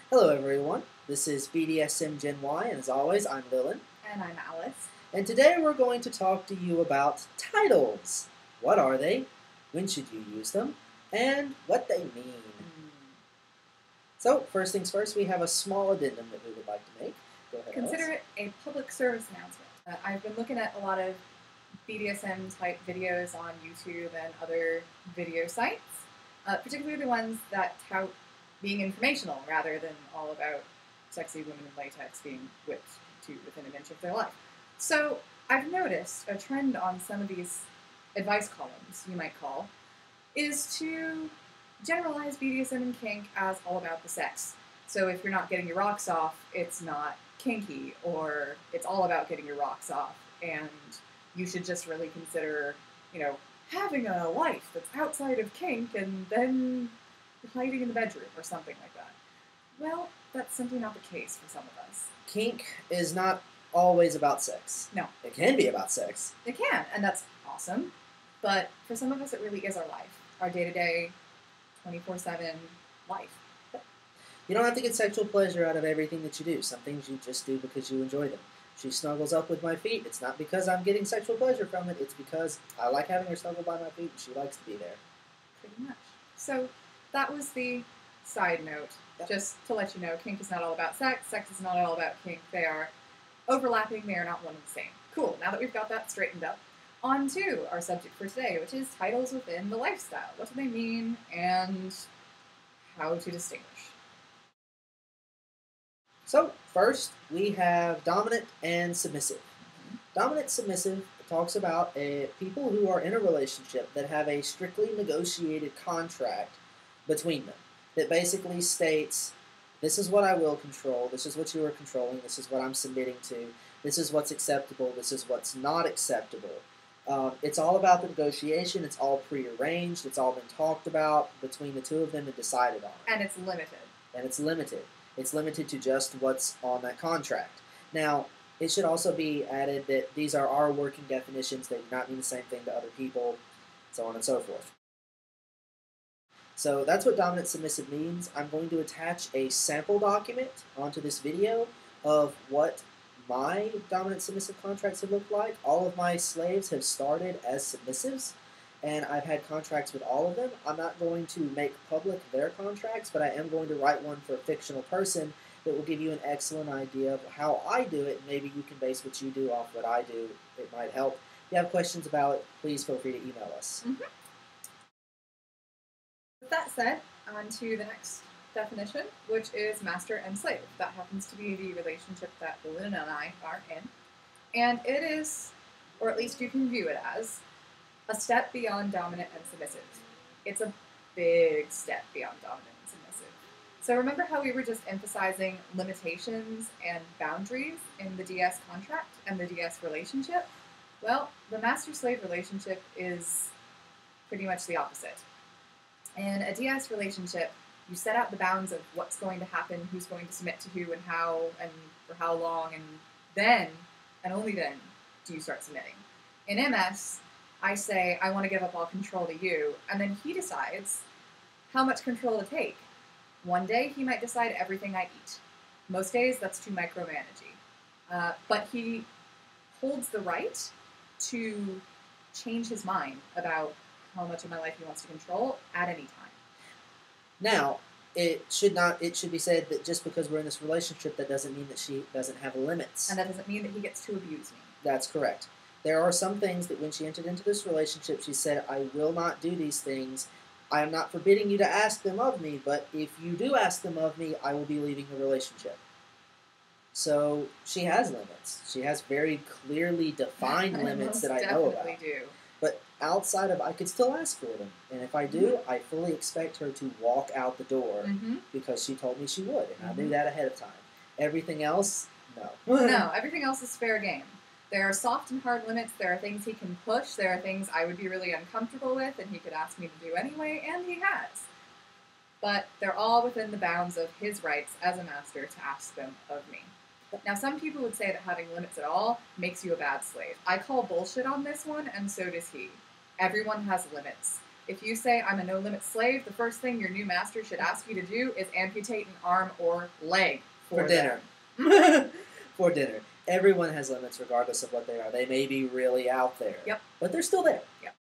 Hello everyone, this is BDSM Gen Y, and as always, I'm Dylan. And I'm Alice. And today we're going to talk to you about titles. What are they? When should you use them? And what they mean. So, first things first, we have a small addendum that we would like to make. Go ahead, Consider Alice. it a public service announcement. I've been looking at a lot of BDSM type videos on YouTube and other video sites, particularly the ones that tout being informational rather than all about sexy women in latex being whipped to within an inch of their life. So I've noticed a trend on some of these advice columns, you might call, is to generalize BDSM and kink as all about the sex. So if you're not getting your rocks off, it's not kinky, or it's all about getting your rocks off, and you should just really consider, having a life that's outside of kink and then hiding in the bedroom or something like that. Well, that's simply not the case for some of us. Kink is not always about sex. No. It can be about sex. It can, and that's awesome. But for some of us, it really is our life, our day-to-day, 24/7 life. You don't have to get sexual pleasure out of everything that you do. Some things you just do because you enjoy them. She snuggles up with my feet. It's not because I'm getting sexual pleasure from it. It's because I like having her snuggle by my feet and she likes to be there. Pretty much. So that was the side note. Yep. Just to let you know, kink is not all about sex. Sex is not all about kink. They are overlapping. They are not one and the same. Cool. Now that we've got that straightened up, on to our subject for today, which is titles within the lifestyle. What do they mean and how to distinguish? So, first, we have dominant and submissive. Dominant submissive talks about people who are in a relationship that have a strictly negotiated contract between them that basically states, this is what I will control, this is what you are controlling, this is what I'm submitting to, this is what's acceptable, this is what's not acceptable. It's all about the negotiation, it's all prearranged, it's all been talked about between the two of them and decided on. And it's limited. And it's limited. It's limited to just what's on that contract. Now, it should also be added that these are our working definitions. They do not mean the same thing to other people, so on and so forth. So that's what dominant submissive means. I'm going to attach a sample document onto this video of what my dominant submissive contracts have looked like. All of my slaves have started as submissives, and I've had contracts with all of them. I'm not going to make public their contracts, but I am going to write one for a fictional person that will give you an excellent idea of how I do it. Maybe you can base what you do off what I do. It might help. If you have questions about it, please feel free to email us. With that said, on to the next definition, which is master and slave. That happens to be the relationship that Lynn and I are in. And it is, or at least you can view it as, a step beyond dominant and submissive. It's a big step beyond dominant and submissive. So remember how we were just emphasizing limitations and boundaries in the DS contract and the DS relationship? Well, the master-slave relationship is pretty much the opposite. In a DS relationship, you set out the bounds of what's going to happen, who's going to submit to who, and how, and for how long, and then, and only then, do you start submitting. In MS, I say, I want to give up all control to you, and then he decides how much control to take. One day, he might decide everything I eat. Most days, that's too micromanaging. But he holds the right to change his mind about how much of my life he wants to control at any time. Now, it should be said that just because we're in this relationship, that doesn't mean that she doesn't have limits. And that doesn't mean that he gets to abuse me. That's correct. There are some things that when she entered into this relationship, she said, I will not do these things. I am not forbidding you to ask them of me, but if you do ask them of me, I will be leaving the relationship. So she has limits. She has very clearly defined limits that I know about. Definitely do. But outside of, I could still ask for them. And if I do, I fully expect her to walk out the door because she told me she would. And I knew that ahead of time. Everything else, no. No, everything else is fair game. There are soft and hard limits. There are things he can push. There are things I would be really uncomfortable with and he could ask me to do anyway, and he has. But they're all within the bounds of his rights as a master to ask them of me. Now, some people would say that having limits at all makes you a bad slave. I call bullshit on this one, and so does he. Everyone has limits. If you say, I'm a no-limit slave, the first thing your new master should ask you to do is amputate an arm or leg For dinner. For dinner. Everyone has limits regardless of what they are. They may be really out there. Yep. But they're still there. Yep.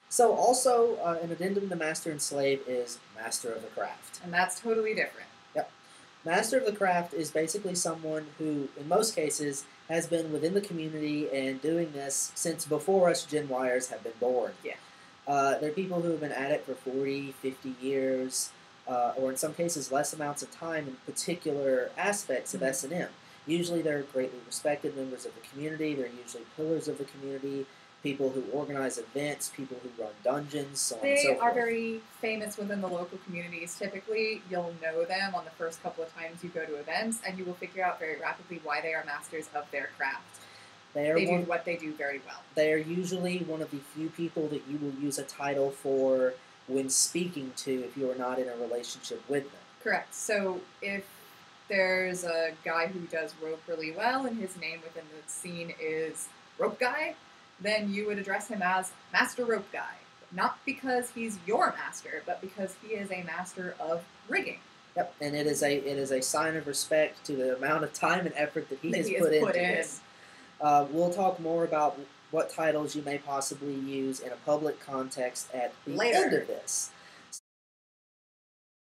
So also, an addendum to master and slave is master of the craft. And that's totally different. Yep. Master of the craft is basically someone who, in most cases, has been within the community and doing this since before us Gen Yers have been born. Yeah. There are people who have been at it for 40, 50 years, or in some cases less amounts of time in particular aspects of S&M. Usually they're greatly respected members of the community. They're usually pillars of the community, people who organize events, people who run dungeons, so on and so forth. They are very famous within the local communities. Typically, you'll know them on the first couple of times you go to events, and you will figure out very rapidly why they are masters of their craft. They do what they do very well. They are usually one of the few people that you will use a title for when speaking to if you are not in a relationship with them. Correct. So if there's a guy who does rope really well and his name within the scene is Rope Guy, then you would address him as Master Rope Guy. Not because he's your master, but because he is a master of rigging. Yep, and it is a sign of respect to the amount of time and effort that he has put into this. We'll talk more about what titles you may possibly use in a public context at the end of this.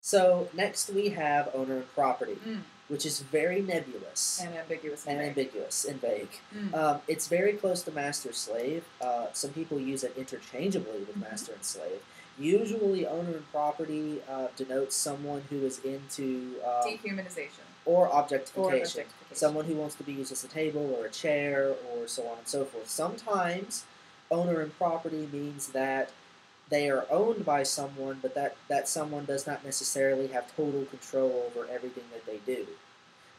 So next we have owner and property, which is very nebulous. And ambiguous. And vague. It's very close to master-slave. Some people use it interchangeably with master and slave. Usually owner and property denotes someone who is into dehumanization. Or objectification. Someone who wants to be used as a table or a chair or so on and so forth. Sometimes owner and property means that they are owned by someone, but that someone does not necessarily have total control over everything that they do.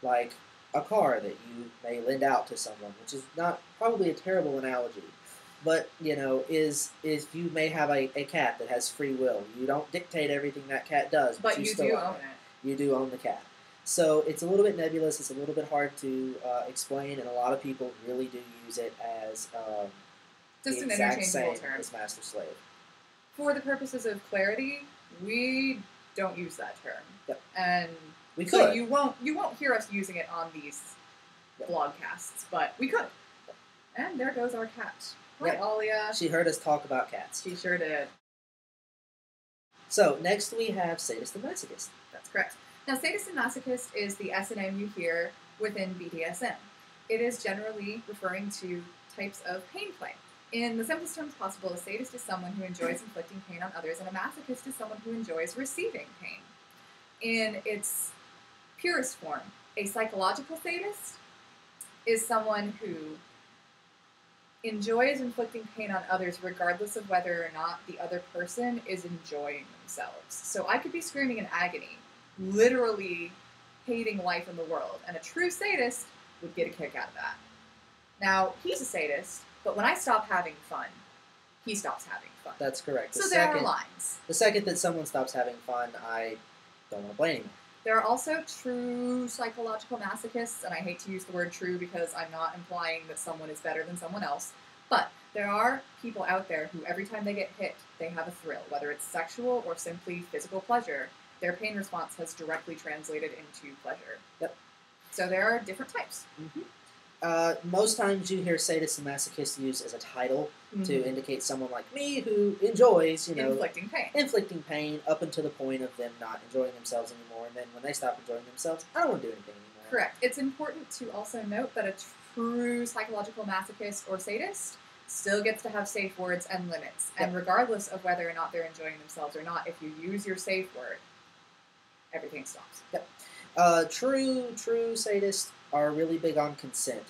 Like a car that you may lend out to someone, which is not probably a terrible analogy. But, is you may have a cat that has free will. You don't dictate everything that cat does. But you do own it. You do own the cat. So it's a little bit nebulous. It's a little bit hard to explain, and a lot of people really do use it as just the an exact interchangeable same term. as master-slave. For the purposes of clarity, we don't use that term. Yep. And we could. So you won't hear us using it on these blogcasts, but we could. And there goes our cat. Hi, Alia. She heard us talk about cats. She sure did. So next we have sadist and masochist. That's correct. Now, sadist and masochist is the S&M you hear within BDSM. It is generally referring to types of pain play. In the simplest terms possible, a sadist is someone who enjoys inflicting pain on others, and a masochist is someone who enjoys receiving pain. In its purest form, a psychological sadist is someone who enjoys inflicting pain on others regardless of whether or not the other person is enjoying themselves. So I could be screaming in agony, literally hating life in the world, and a true sadist would get a kick out of that. Now, he's a sadist, but when I stop having fun, he stops having fun. That's correct. So there are lines. The second that someone stops having fun, I don't want to play anymore. There are also true psychological masochists, and I hate to use the word true because I'm not implying that someone is better than someone else, but there are people out there who every time they get hit, they have a thrill, whether it's sexual or simply physical pleasure. Their pain response has directly translated into pleasure. Yep. So there are different types. Most times you hear sadist and masochist used as a title to indicate someone like me who enjoys, inflicting pain up until the point of them not enjoying themselves anymore. And then when they stop enjoying themselves, I don't want to do anything anymore. Correct. It's important to also note that a true psychological masochist or sadist still gets to have safe words and limits. Yep. And regardless of whether or not they're enjoying themselves or not, if you use your safe word, everything stops. Yep. True sadists are really big on consent.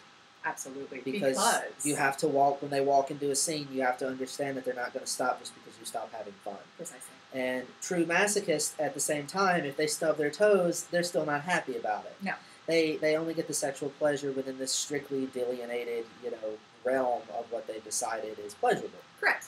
Absolutely. Because you have to when they walk into a scene, you have to understand that they're not going to stop just because you stop having fun. Precisely. And true masochists, at the same time, if they stub their toes, they're still not happy about it. No. They only get the sexual pleasure within this strictly delineated, realm of what they decided is pleasurable. Correct.